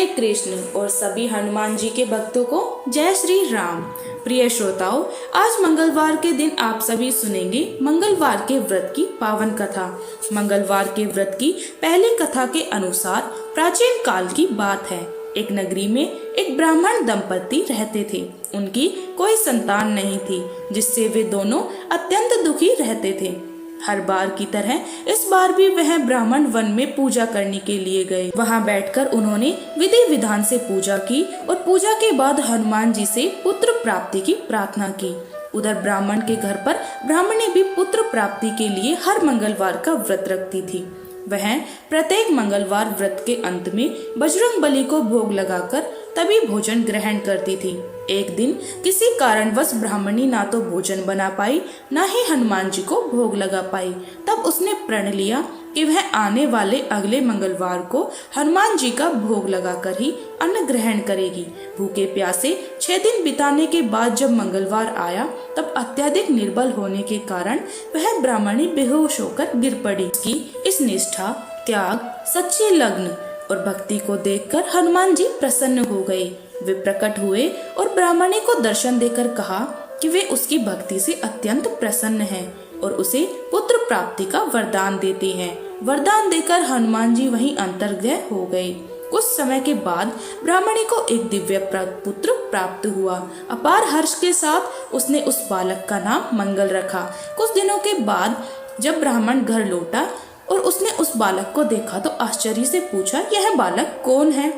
श्री कृष्ण और सभी हनुमान जी के भक्तों को जय श्री राम। प्रिय श्रोताओं, आज मंगलवार के दिन आप सभी सुनेंगे मंगलवार के व्रत की पावन कथा। मंगलवार के व्रत की पहली कथा के अनुसार प्राचीन काल की बात है। एक नगरी में एक ब्राह्मण दंपति रहते थे। उनकी कोई संतान नहीं थी, जिससे वे दोनों अत्यंत दुखी रहते थे। हर बार की तरह इस बार भी वह ब्राह्मण वन में पूजा करने के लिए गए। वहां बैठकर उन्होंने विधि विधान से पूजा की और पूजा के बाद हनुमान जी से पुत्र प्राप्ति की प्रार्थना की। उधर ब्राह्मण के घर पर ब्राह्मणी भी पुत्र प्राप्ति के लिए हर मंगलवार का व्रत रखती थी। वह प्रत्येक मंगलवार व्रत के अंत में बजरंग बली को भोग लगाकर तभी भोजन ग्रहण करती थी। एक दिन किसी कारणवश ब्राह्मणी ना तो भोजन बना पाई, ना ही हनुमान जी को भोग लगा पाई। तब उसने प्रण लिया कि वह आने वाले अगले मंगलवार को हनुमान जी का भोग लगाकर ही अन्न ग्रहण करेगी। भूखे प्यासे 6 दिन बिताने के बाद जब मंगलवार आया, तब अत्यधिक निर्बल होने के कारण वह ब्राह्मणी बेहोश होकर गिर पड़ी। उसकी इस निष्ठा, त्याग, सच्ची लगन और भक्ति को देखकर हनुमान जी प्रसन्न हो गए। वे प्रकट हुए और ब्राह्मणी को दर्शन देकर कहा कि वे उसकी भक्ति से अत्यंत प्रसन्न हैं और उसे पुत्र प्राप्ति का वरदान देते हैं। वरदान देकर हनुमान जी वहीं अंतर्गह हो गए। कुछ समय के बाद ब्राह्मणी को एक दिव्य पुत्र प्राप्त हुआ। अपार हर्ष के साथ उसने उस बालक का नाम मंगल रखा। कुछ दिनों के बाद जब ब्राह्मण घर लौटा और उसने उस बालक को देखा तो आश्चर्य से पूछा, यह बालक कौन है?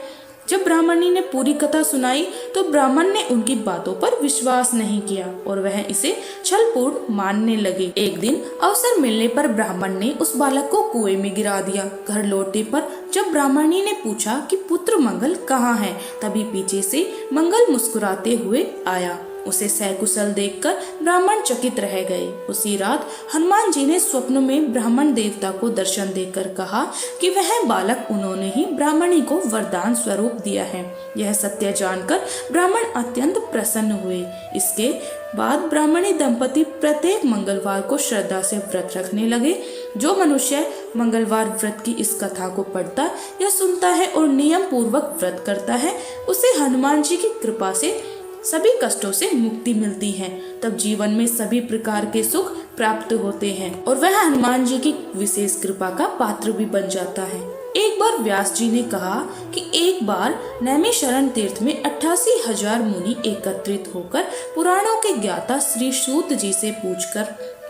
जब ब्राह्मणी ने पूरी कथा सुनाई तो ब्राह्मण ने उनकी बातों पर विश्वास नहीं किया और वह इसे छलपूर्ण मानने लगे। एक दिन अवसर मिलने पर ब्राह्मण ने उस बालक को कुएं में गिरा दिया। घर लौटने पर जब ब्राह्मणी ने पूछा कि पुत्र मंगल कहाँ है, तभी पीछे से मंगल मुस्कुराते हुए आया। उसे सकुशल देखकर ब्राह्मण चकित रह गए। उसी रात हनुमान जी ने स्वप्न में ब्राह्मण देवता को दर्शन देकर कहा कि वह बालक उन्होंने ही ब्राह्मणी को वरदान स्वरूप दिया है। यह सत्य जानकर ब्राह्मण अत्यंत प्रसन्न हुए। इसके बाद ब्राह्मणी दंपति प्रत्येक मंगलवार को श्रद्धा से व्रत रखने लगे। जो मनुष्य मंगलवार व्रत की इस कथा को पढ़ता या सुनता है और नियम पूर्वक व्रत करता है, उसे हनुमान जी की कृपा से सभी कष्टों से मुक्ति मिलती है। तब जीवन में सभी प्रकार के सुख प्राप्त होते हैं और वह हनुमान जी की विशेष कृपा का पात्र भी बन जाता है। एक बार व्यास जी ने कहा कि एक बार नैमिषारण्य तीर्थ में 88,000 मुनि एकत्रित होकर पुराणों के ज्ञाता श्री सूत जी से पूछकर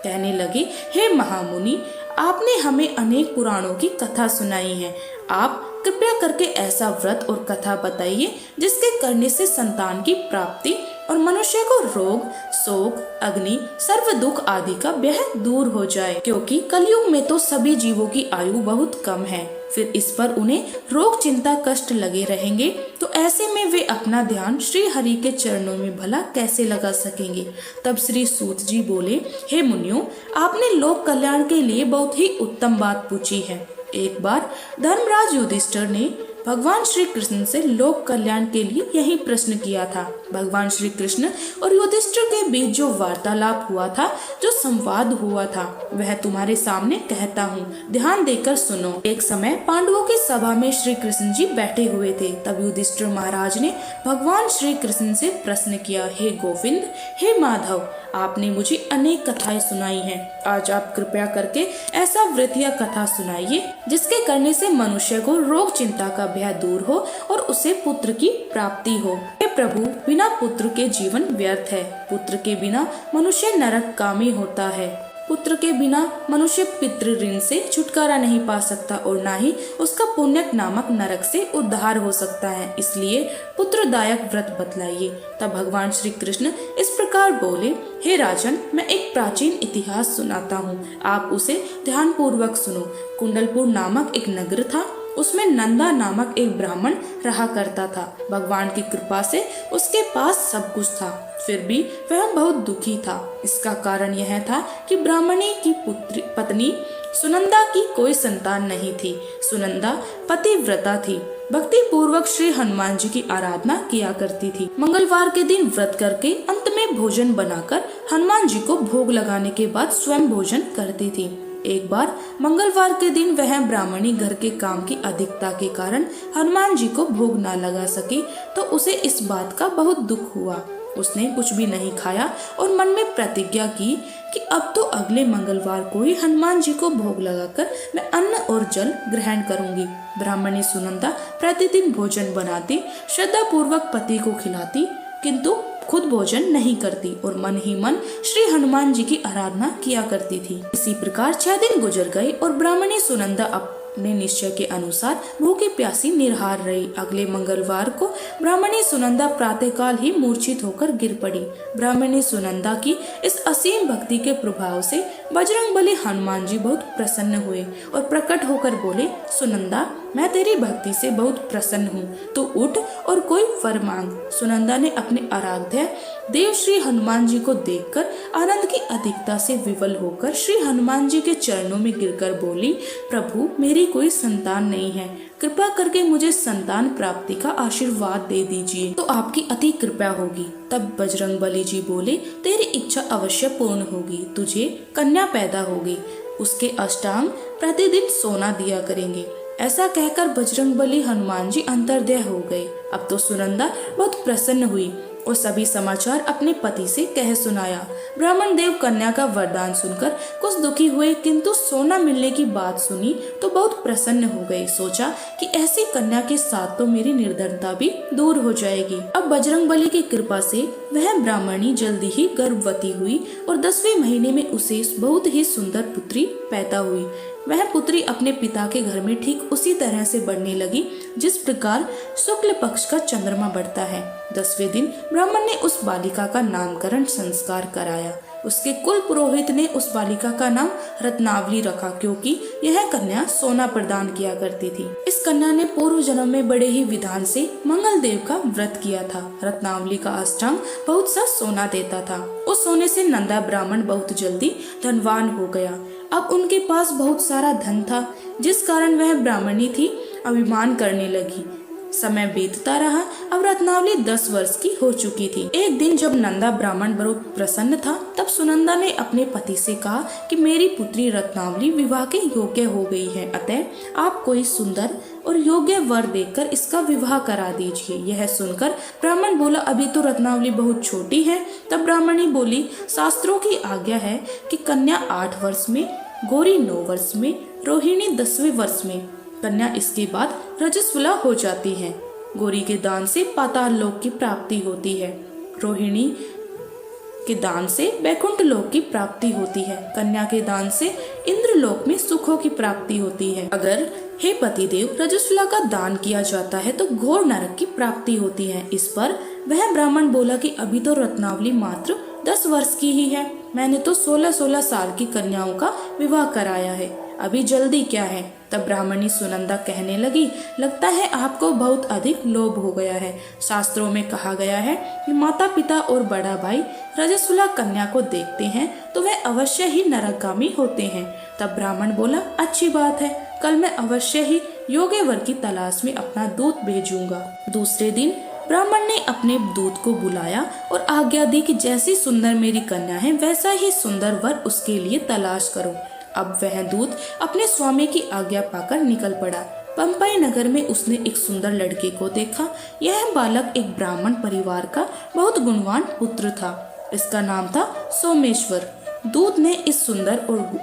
कहने लगे, हे महामुनि, आपने हमें अनेक पुराणों की कथा सुनाई है। आप कृपया करके ऐसा व्रत और कथा बताइए जिसके करने से संतान की प्राप्ति और मनुष्य को रोग, शोक, अग्नि, सर्व दुख आदि का भय दूर हो जाए, क्योंकि कलयुग में तो सभी जीवों की आयु बहुत कम है। फिर इस पर उन्हें रोग, चिंता, कष्ट लगे रहेंगे, तो ऐसे में वे अपना ध्यान श्री हरि के चरणों में भला कैसे लगा सकेंगे। तब श्री सूत जी बोले, हे मुनियों, आपने लोक कल्याण के लिए बहुत ही उत्तम बात पूछी है। एक बार धर्मराज युधिष्ठिर ने भगवान श्री कृष्ण से लोक कल्याण के लिए यही प्रश्न किया था। भगवान श्री कृष्ण और युधिष्ठिर के बीच जो वार्तालाप हुआ था, जो संवाद हुआ था, वह तुम्हारे सामने कहता हूँ, ध्यान देकर सुनो। एक समय पांडवों की सभा में श्री कृष्ण जी बैठे हुए थे। तब युधिष्ठिर महाराज ने भगवान श्री कृष्ण से प्रश्न किया, हे गोविंद, हे माधव, आपने मुझे अनेक कथाएं सुनाई हैं। आज आप कृपया करके ऐसा व्रत या कथा सुनाइए जिसके करने से मनुष्य को रोग, चिंता का भय दूर हो और उसे पुत्र की प्राप्ति हो। हे प्रभु, बिना पुत्र के जीवन व्यर्थ है। पुत्र के बिना मनुष्य नरकगामी होता है। पुत्र के बिना मनुष्य पितृ ऋण से छुटकारा नहीं पा सकता और ना ही उसका पुण्यक नामक नरक से उद्धार हो सकता है। इसलिए पुत्रदायक व्रत बतलाइए। तब भगवान श्री कृष्ण इस प्रकार बोले, हे राजन, मैं एक प्राचीन इतिहास सुनाता हूँ, आप उसे ध्यान पूर्वक सुनो। कुंडलपुर नामक एक नगर था। उसमें नंदा नामक एक ब्राह्मण रहा करता था। भगवान की कृपा से उसके पास सब कुछ था, फिर भी वह बहुत दुखी था। इसका कारण यह था कि ब्राह्मणी की पत्नी सुनंदा की कोई संतान नहीं थी। सुनंदा पतिव्रता थी, भक्ति पूर्वक श्री हनुमान जी की आराधना किया करती थी। मंगलवार के दिन व्रत करके अंत में भोजन बनाकर हनुमान जी को भोग लगाने के बाद स्वयं भोजन करती थी। एक बार मंगलवार के दिन वह ब्राह्मणी घर के काम की अधिकता के कारण हनुमान जी को भोग न लगा सकी, तो उसे इस बात का बहुत दुख हुआ। उसने कुछ भी नहीं खाया और मन में प्रतिज्ञा की कि अब तो अगले मंगलवार को ही हनुमान जी को भोग लगाकर मैं अन्न और जल ग्रहण करूंगी। ब्राह्मणी सुनंदा प्रतिदिन भोजन बनाती, श्रद्धा पूर्वक पति को खिलाती, किंतु खुद भोजन नहीं करती और मन ही मन श्री हनुमान जी की आराधना किया करती थी। इसी प्रकार 6 दिन गुजर गए और ब्राह्मणी सुनंदा अपने निश्चय के अनुसार भूखी प्यासी निराहार रही। अगले मंगलवार को ब्राह्मणी सुनंदा प्रातःकाल ही मूर्छित होकर गिर पड़ी। ब्राह्मणी सुनंदा की इस असीम भक्ति के प्रभाव से बजरंगबली हनुमान जी बहुत प्रसन्न हुए और प्रकट होकर बोले, सुनंदा, मैं तेरी भक्ति से बहुत प्रसन्न हूँ, तू उठ और कोई वर मांग। सुनंदा ने अपने आराध्य देव श्री हनुमान जी को देखकर आनंद की अधिकता से विवल होकर श्री हनुमान जी के चरणों में गिरकर बोली, प्रभु, मेरी कोई संतान नहीं है, कृपा करके मुझे संतान प्राप्ति का आशीर्वाद दे दीजिए तो आपकी अति कृपा होगी। तब बजरंगबली जी बोले, तेरी इच्छा अवश्य पूर्ण होगी, तुझे कन्या पैदा होगी, उसके अष्टांग प्रतिदिन सोना दिया करेंगे। ऐसा कहकर बजरंगबली हनुमान जी अंतर्ध्याय हो गए। अब तो सुनंदा बहुत प्रसन्न हुई और सभी समाचार अपने पति से कह सुनाया। ब्राह्मण देव कन्या का वरदान सुनकर कुछ दुखी हुए, किंतु सोना मिलने की बात सुनी तो बहुत प्रसन्न हो गए। सोचा कि ऐसी कन्या के साथ तो मेरी निर्धनता भी दूर हो जाएगी। अब बजरंगबली की कृपा से वह ब्राह्मणी जल्दी ही गर्भवती हुई और 10वें महीने में उसे बहुत ही सुंदर पुत्री पैदा हुई। वह पुत्री अपने पिता के घर में ठीक उसी तरह से बढ़ने लगी जिस प्रकार शुक्ल पक्ष का चंद्रमा बढ़ता है। 10वें दिन ब्राह्मण ने उस बालिका का नामकरण संस्कार कराया। उसके कुल पुरोहित ने उस बालिका का नाम रत्नावली रखा, क्योंकि यह कन्या सोना प्रदान किया करती थी। इस कन्या ने पूर्व जन्म में बड़े ही विधान से मंगल देव का व्रत किया था। रत्नावली का अष्टांग बहुत सा सोना देता था। उस सोने से नंदा ब्राह्मण बहुत जल्दी धनवान हो गया। अब उनके पास बहुत सारा धन था, जिस कारण वह ब्राह्मणी थी अभिमान करने लगी। समय बीतता रहा। अब रत्नावली 10 वर्ष की हो चुकी थी। एक दिन जब नंदा ब्राह्मण बहुत प्रसन्न था, तब सुनंदा ने अपने पति से कहा कि मेरी पुत्री रत्नावली विवाह के योग्य हो गई है, अतः आप कोई सुंदर और योग्य वर देकर इसका विवाह करा दीजिए। यह सुनकर ब्राह्मण बोला, अभी तो रत्नावली बहुत छोटी है। तब ब्राह्मणी बोली, शास्त्रों की आज्ञा है कि कन्या 8 वर्ष में, गौरी 9 वर्ष में, रोहिणी 10वें वर्ष में, कन्या इसके बाद रजस्वला हो जाती है। गौरी के दान से पाताल लोक की प्राप्ति होती है, रोहिणी के दान से वैकुंठ लोक की प्राप्ति होती है, कन्या के दान से इंद्र लोक में सुखों की प्राप्ति होती है। अगर हे पतिदेव रजस्वला का दान किया जाता है तो घोर नरक की प्राप्ति होती है। इस पर वह ब्राह्मण बोला कि अभी तो रत्नावली मात्र 10 वर्ष की ही है, मैंने तो 16-16 साल की कन्याओं का विवाह कराया है, अभी जल्दी क्या है। तब ब्राह्मणी सुनंदा कहने लगी, लगता है आपको बहुत अधिक लोभ हो गया है। शास्त्रों में कहा गया है कि माता पिता और बड़ा भाई रजस्वला कन्या को देखते हैं तो वह अवश्य ही नरकगामी होते हैं। तब ब्राह्मण बोला, अच्छी बात है, कल मैं अवश्य ही योग्य वर की तलाश में अपना दूत भेजूंगा। दूसरे दिन ब्राह्मण ने अपने दूत को बुलाया और आज्ञा दी कि जैसी सुंदर मेरी कन्या है वैसा ही सुंदर वर उसके लिए तलाश करो। अब वह दूत अपने स्वामी की आज्ञा पाकर निकल पड़ा। पंपाई नगर में उसने एक सुंदर लड़के को देखा। यह बालक एक ब्राह्मण परिवार का बहुत गुणवान पुत्र था। इसका नाम था सोमेश्वर। दूत ने इस सुंदर और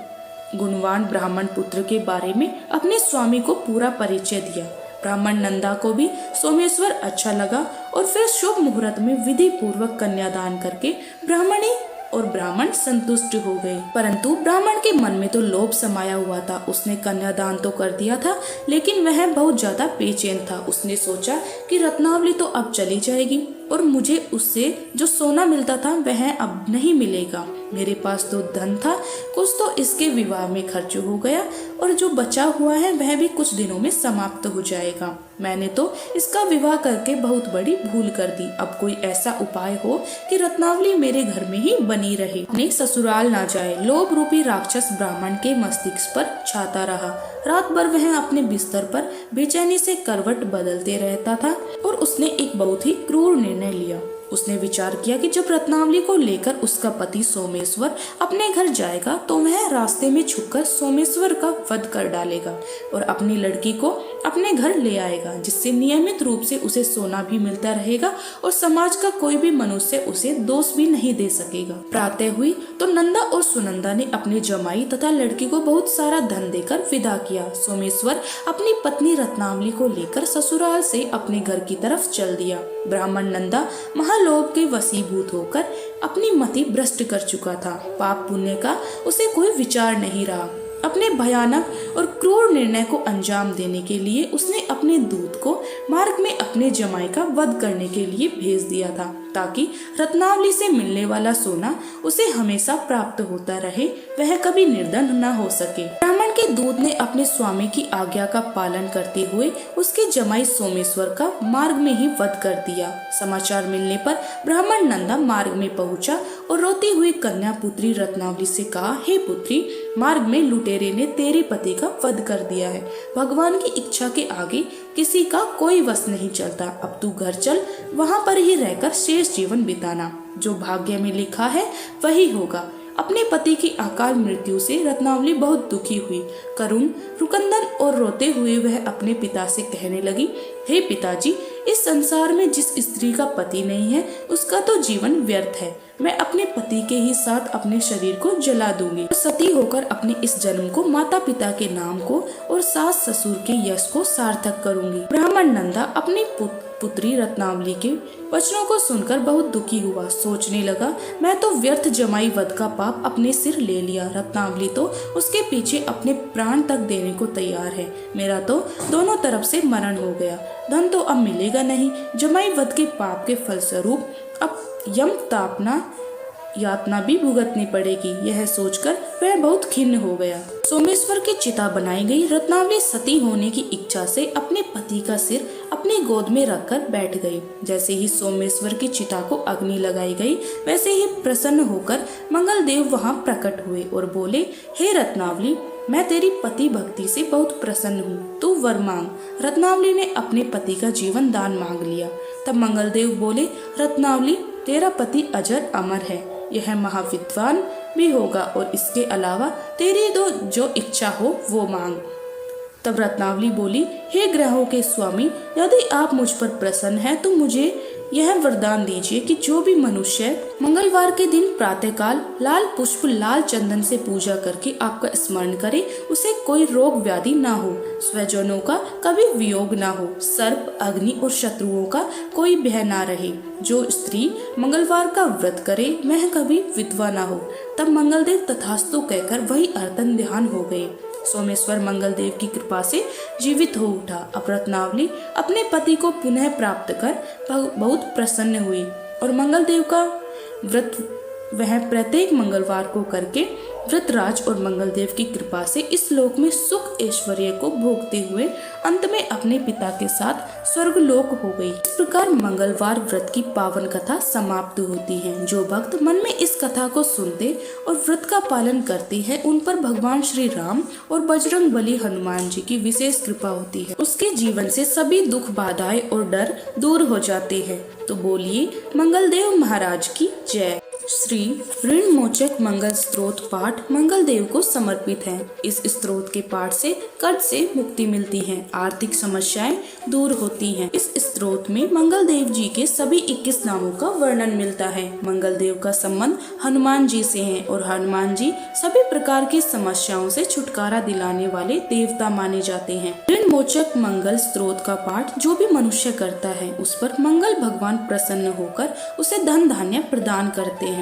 गुणवान ब्राह्मण पुत्र के बारे में अपने स्वामी को पूरा परिचय दिया। ब्राह्मण नंदा को भी सोमेश्वर अच्छा लगा और फिर शुभ मुहूर्त में विधि पूर्वक कन्यादान करके ब्राह्मणी और ब्राह्मण संतुष्ट हो गए। परंतु ब्राह्मण के मन में तो लोभ समाया हुआ था। उसने कन्यादान तो कर दिया था, लेकिन वह बहुत ज्यादा बेचैन था। उसने सोचा कि रत्नावली तो अब चली जाएगी और मुझे उससे जो सोना मिलता था वह अब नहीं मिलेगा। मेरे पास तो धन था, कुछ तो इसके विवाह में खर्च हो गया और जो बचा हुआ है वह भी कुछ दिनों में समाप्त हो जाएगा। मैंने तो इसका विवाह करके बहुत बड़ी भूल कर दी। अब कोई ऐसा उपाय हो कि रत्नावली मेरे घर में ही बनी रहे, अपने ससुराल ना जाए। लोभ रूपी राक्षस ब्राह्मण के मस्तिष्क पर छाता रहा। रात भर वह अपने बिस्तर पर बेचैनी से करवट बदलते रहता था और उसने एक बहुत ही क्रूर निर्णय लिया। उसने विचार किया कि जब रत्नावली को लेकर उसका पति सोमेश्वर अपने घर जाएगा तो वह रास्ते में छुपकर सोमेश्वर का वध कर डालेगा और अपनी लड़की को अपने घर ले आएगा, जिससे नियमित रूप से उसे सोना भी मिलता रहेगा और समाज का कोई भी मनुष्य उसे दोष भी नहीं दे सकेगा। प्रातः हुई तो नंदा और सुनंदा ने अपने जमाई तथा लड़की को बहुत सारा धन देकर विदा किया। सोमेश्वर अपनी पत्नी रत्नावली को लेकर ससुराल से अपने घर की तरफ चल दिया। ब्राह्मण नंदा महालोभ के वशीभूत होकर अपनी मति भ्रष्ट कर चुका था। पाप पुण्य का उसे कोई विचार नहीं रहा। अपने भयानक और क्रूर निर्णय को अंजाम देने के लिए उसने अपने दूत को मार्ग में अपने जमाई का वध करने के लिए भेज दिया था, ताकि रत्नावली से मिलने वाला सोना उसे हमेशा प्राप्त होता रहे, वह कभी निर्धन न हो सके। ब्राह्मण के दूत ने अपने स्वामी की आज्ञा का पालन करते हुए उसके जमाई सोमेश्वर का मार्ग में ही वध कर दिया। समाचार मिलने पर ब्राह्मण नंदा मार्ग में पहुंचा और रोती हुई कन्या पुत्री रत्नावली से कहा, हे पुत्री, मार्ग में लुटेरे ने तेरे पति का वध कर दिया है। भगवान की इच्छा के आगे किसी का कोई वश नहीं चलता। अब तू घर चल, वहाँ पर ही रहकर शेष जीवन बिताना। जो भाग्य में लिखा है वही होगा। अपने पति की अकाल मृत्यु से रत्नावली बहुत दुखी हुई। करुण, रुकंदन और रोते हुए वह अपने पिता से कहने लगी, हे पिताजी, इस संसार में जिस स्त्री का पति नहीं है उसका तो जीवन व्यर्थ है। मैं अपने पति के ही साथ अपने शरीर को जला दूंगी। सती होकर अपने इस जन्म को माता पिता के नाम को और सास ससुर के यश को सार्थक करूंगी। ब्राह्मण नंदा अपनी पुत्री रत्नावली के वचनों को सुनकर बहुत दुखी हुआ। सोचने लगा, मैं तो व्यर्थ जमाई वध का पाप अपने सिर ले लिया। रत्नावली तो उसके पीछे अपने प्राण तक देने को तैयार है। मेरा तो दोनों तरफ से मरण हो गया। धन तो अब मिलेगा नहीं। जमाई वध के पाप के फलस्वरूप अब यम तापना यातना भी भुगतनी पड़ेगी। यह सोचकर वह बहुत खिन्न हो गया। सोमेश्वर की चिता बनाई गई। रत्नावली सती होने की इच्छा से अपने पति का सिर अपनी गोद में रखकर बैठ गई। जैसे ही सोमेश्वर की चिता को अग्नि लगाई गई, वैसे ही प्रसन्न होकर मंगलदेव वहां प्रकट हुए और बोले, हे रत्नावली, मैं तेरी पति भक्ति से बहुत प्रसन्न हूँ, तू वर मांग। रत्नावली ने अपने पति का जीवन दान मांग लिया। तब मंगलदेव बोले, रत्नावली, तेरा पति अजर अमर है, यह महाविद्वान भी होगा और इसके अलावा तेरी जो इच्छा हो वो मांग। तब रत्नावली बोली, हे ग्रहों के स्वामी, यदि आप मुझ पर प्रसन्न हैं तो मुझे यह वरदान दीजिए कि जो भी मनुष्य मंगलवार के दिन प्रातःकाल लाल पुष्प लाल चंदन से पूजा करके आपका स्मरण करे, उसे कोई रोग व्याधि ना हो, स्वजनों का कभी वियोग ना हो, सर्प अग्नि और शत्रुओं का कोई भय ना रहे। जो स्त्री मंगलवार का व्रत करे वह कभी विधवा ना हो। तब मंगलदेव तथास्तु कहकर वही अर्तन ध्यान हो गए। सोमेश्वर मंगलदेव की कृपा से जीवित हो उठा। अब रत्नावली अपने पति को पुनः प्राप्त कर बहुत प्रसन्न हुई और मंगलदेव का व्रत वह प्रत्येक मंगलवार को करके व्रतराज और मंगलदेव की कृपा से इस लोक में सुख ऐश्वर्य को भोगते हुए अंत में अपने पिता के साथ स्वर्गलोक हो गई। इस प्रकार मंगलवार व्रत की पावन कथा समाप्त होती है। जो भक्त मन में इस कथा को सुनते और व्रत का पालन करते हैं, उन पर भगवान श्री राम और बजरंग बली हनुमान जी की विशेष कृपा होती है। उसके जीवन से सभी दुख बाधाएं और डर दूर हो जाते हैं। तो बोलिए मंगलदेव महाराज की जय। श्री ऋण मोचक मंगल स्त्रोत पाठ मंगलदेव को समर्पित है। इस स्त्रोत के पाठ से कर्ज से मुक्ति मिलती है, आर्थिक समस्याएं दूर होती हैं। इस स्त्रोत में मंगलदेव जी के सभी 21 नामों का वर्णन मिलता है। मंगलदेव का संबंध हनुमान जी से है और हनुमान जी सभी प्रकार की समस्याओं से छुटकारा दिलाने वाले देवता माने जाते हैं। ऋण मोचक मंगल स्त्रोत का पाठ जो भी मनुष्य करता है, उस पर मंगल भगवान प्रसन्न होकर उसे धन धान्य प्रदान करते हैं।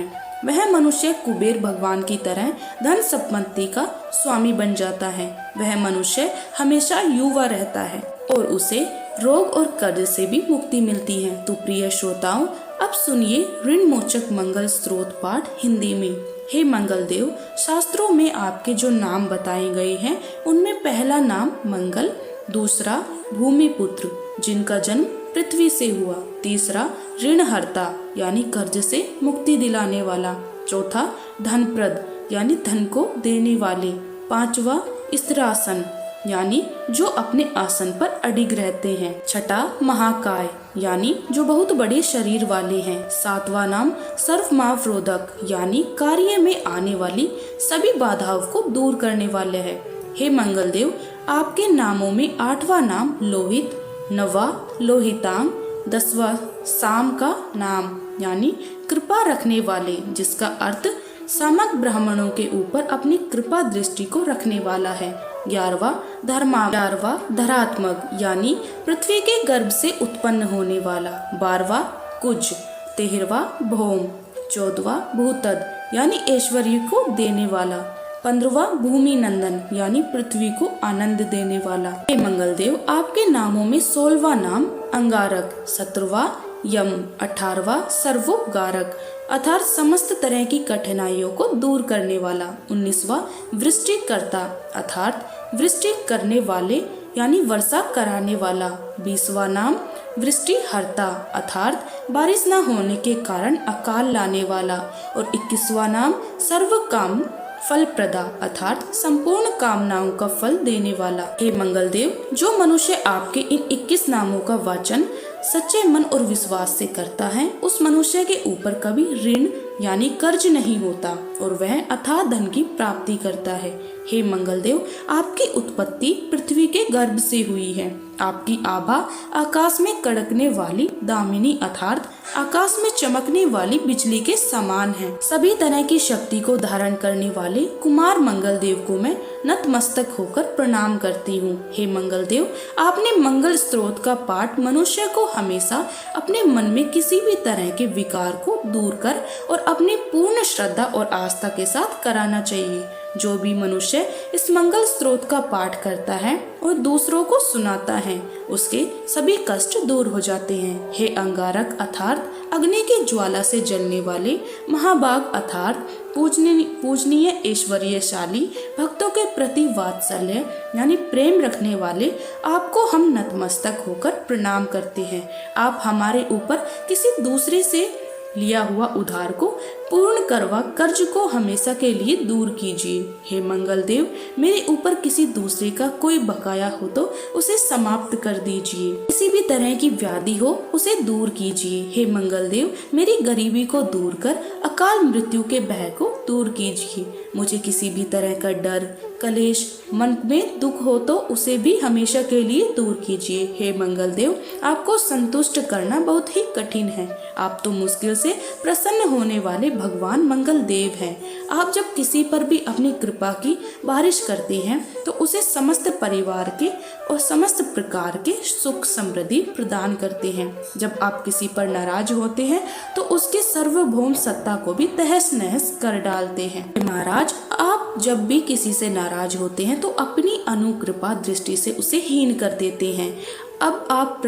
वह मनुष्य कुबेर भगवान की तरह धन संपत्ति का स्वामी बन जाता है। वह मनुष्य हमेशा युवा रहता है और उसे रोग और कर्ज से भी मुक्ति मिलती है। तो प्रिय श्रोताओं, अब सुनिए ऋण मोचक मंगल स्त्रोत पाठ हिंदी में। हे मंगलदेव, शास्त्रों में आपके जो नाम बताए गए हैं, उनमें पहला नाम मंगल, दूसरा भूमिपुत्र जिनका जन्म पृथ्वी से हुआ, तीसरा ऋणहर्ता यानी कर्ज से मुक्ति दिलाने वाला, चौथा धनप्रद यानी धन को देने वाले, पांचवा स्थिरासन यानी जो अपने आसन पर अडिग रहते हैं। छठा महाकाय यानी जो बहुत बड़े शरीर वाले हैं। सातवां नाम सर्वमावरोधक यानी कार्य में आने वाली सभी बाधाओं को दूर करने वाले हैं। हे मंगल देव, आपके नामों में आठवां नाम लोहित, नवा लोहितांग, 10वां साम का नाम यानी कृपा रखने वाले, जिसका अर्थ समग्र ब्राह्मणों के ऊपर अपनी कृपा दृष्टि को रखने वाला है। 11वां धरात्मक यानी पृथ्वी के गर्भ से उत्पन्न होने वाला। 12वां कुज, 13वां भौम, 14वां भूतद यानी ऐश्वर्य को देने वाला। 15वां भूमि नंदन यानी पृथ्वी को आनंद देने वाला। हे मंगल देव, आपके नामों में 16वां नाम अंगारक, 17वां यम, 18वां सर्वोपगारक अर्थात समस्त तरह की कठिनाइयों को दूर करने वाला। 19वां वृष्टिकर्ता अर्थात वृष्टि करने वाले यानी वर्षा कराने वाला। 20वां नाम वृष्टिहर्ता अर्थात बारिश न होने के कारण अकाल लाने वाला। और 21वां नाम सर्वकाम फलप्रदा अर्थात संपूर्ण कामनाओं का फल देने वाला। हे मंगल देव, जो मनुष्य आपके इन 21 नामों का वाचन सच्चे मन और विश्वास से करता है, उस मनुष्य के ऊपर कभी ऋण यानी कर्ज नहीं होता और वह अथाह धन की प्राप्ति करता है। हे मंगल देव, आपकी उत्पत्ति पृथ्वी के गर्भ से हुई है। आपकी आभा आकाश में कड़कने वाली दामिनी अर्थात आकाश में चमकने वाली बिजली के समान है। सभी तरह की शक्ति को धारण करने वाले कुमार मंगल देव को मैं नतमस्तक होकर प्रणाम करती हूँ। हे मंगल देव, आपने मंगल स्त्रोत का पाठ मनुष्य को हमेशा अपने मन में किसी भी तरह के विकार को दूर कर और अपनी पूर्ण श्रद्धा और आस्था के साथ कराना चाहिए। जो भी मनुष्य इस मंगल स्त्रोत का पाठ करता है और दूसरों को सुनाता है, उसके सभी कष्ट दूर हो जाते हैं। हे अंगारक अर्थात अग्नि की ज्वाला से जलने वाले, महाभाग अर्थात पूजनीय ऐश्वर्यशाली, भक्तों के प्रति वात्सल्य यानी प्रेम रखने वाले, आपको हम नतमस्तक होकर प्रणाम करते हैं। आप हमारे ऊपर किसी दूसरे से लिया हुआ उधार को पूर्ण करवा कर्ज को हमेशा के लिए दूर कीजिए। हे मंगल देव, मेरे ऊपर किसी दूसरे का कोई बकाया हो तो उसे समाप्त कर दीजिए। किसी भी तरह की व्याधि हो उसे दूर कीजिए। हे मंगल देव, मेरी गरीबी को दूर कर अकाल मृत्यु के भय को दूर कीजिए। मुझे किसी भी तरह का डर, कलेश, मन में दुख हो तो उसे भी हमेशा के लिए दूर कीजिए। हे मंगल देव, आपको संतुष्ट करना बहुत ही कठिन है। आप तो मुश्किल से प्रसन्न होने वाले भगवान मंगल देव हैं। आप जब किसी पर भी अपनी कृपा की बारिश करते हैं तो उसे समस्त परिवार के और समस्त प्रकार के सुख समृद्धि प्रदान करते हैं। जब आप किसी पर नाराज होते हैं तो उसके सार्वभौम सत्ता को भी तहस नहस कर डालते हैं। महाराज, आप जब भी किसी से नाराज होते हैं तो अपनी अनुकृपा दृष्टि से उसे हीन कर देते हैं। अब आप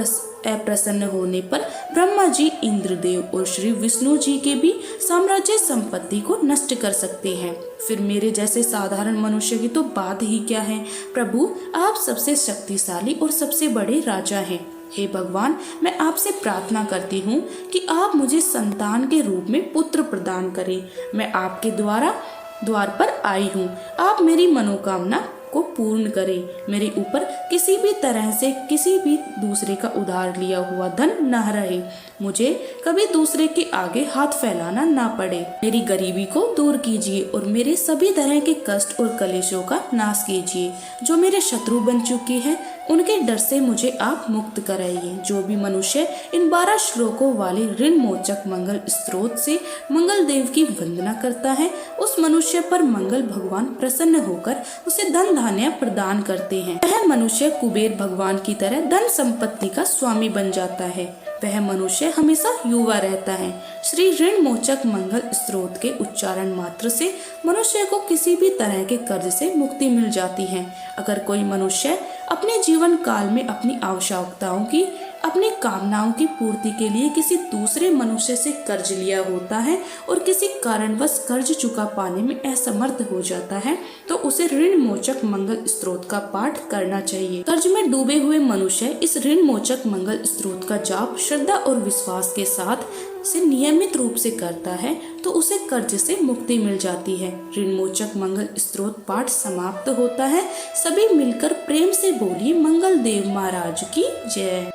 अप्रसन्न होने पर ब्रह्मा जी, इंद्रदेव और श्री विष्णु जी के भी साम्राज्य संपत्ति को नष्ट कर सकते हैं। फिर मेरे जैसे साधारण मनुष्य की तो बात ही क्या है। प्रभु, आप सबसे शक्तिशाली और सबसे बड़े राजा हैं। हे भगवान, मैं आपसे प्रार्थना करती हूँ कि आप मुझे संतान के रूप में पुत्र प्रदान करें। मैं आपके द्वार पर आई हूँ। आप मेरी मनोकामना को पूर्ण करें। मेरे ऊपर किसी भी तरह से किसी भी दूसरे का उधार लिया हुआ धन न रहे। मुझे कभी दूसरे के आगे हाथ फैलाना ना पड़े। मेरी गरीबी को दूर कीजिए और मेरे सभी तरह के कष्ट और कलेशों का नाश कीजिए। जो मेरे शत्रु बन चुके हैं उनके डर से मुझे आप मुक्त कराइए। जो भी मनुष्य इन 12 श्लोकों वाले ऋण मोचक मंगल स्त्रोत से मंगल देव की वंदना करता है, उस मनुष्य पर मंगल भगवान प्रसन्न होकर उसे धन धान्य प्रदान करते हैं। वह मनुष्य कुबेर भगवान की तरह धन संपत्ति का स्वामी बन जाता है। वह मनुष्य हमेशा युवा रहता है। श्री ऋण मोचक मंगल स्त्रोत के उच्चारण मात्र से मनुष्य को किसी भी तरह के कर्ज से मुक्ति मिल जाती है। अगर कोई मनुष्य अपने जीवन काल में अपनी आवश्यकताओं की, अपनी कामनाओं की पूर्ति के लिए किसी दूसरे मनुष्य से कर्ज लिया होता है और किसी कारणवश कर्ज चुका पाने में असमर्थ हो जाता है, तो उसे ऋण मोचक मंगल स्त्रोत का पाठ करना चाहिए। कर्ज में डूबे हुए मनुष्य इस ऋण मोचक मंगल स्त्रोत का जाप श्रद्धा और विश्वास के साथ से नियमित रूप से करता है तो उसे कर्ज से मुक्ति मिल जाती है। ऋणमोचक मंगल स्तोत्र पाठ समाप्त होता है। सभी मिलकर प्रेम से बोलिए मंगल देव महाराज की जय।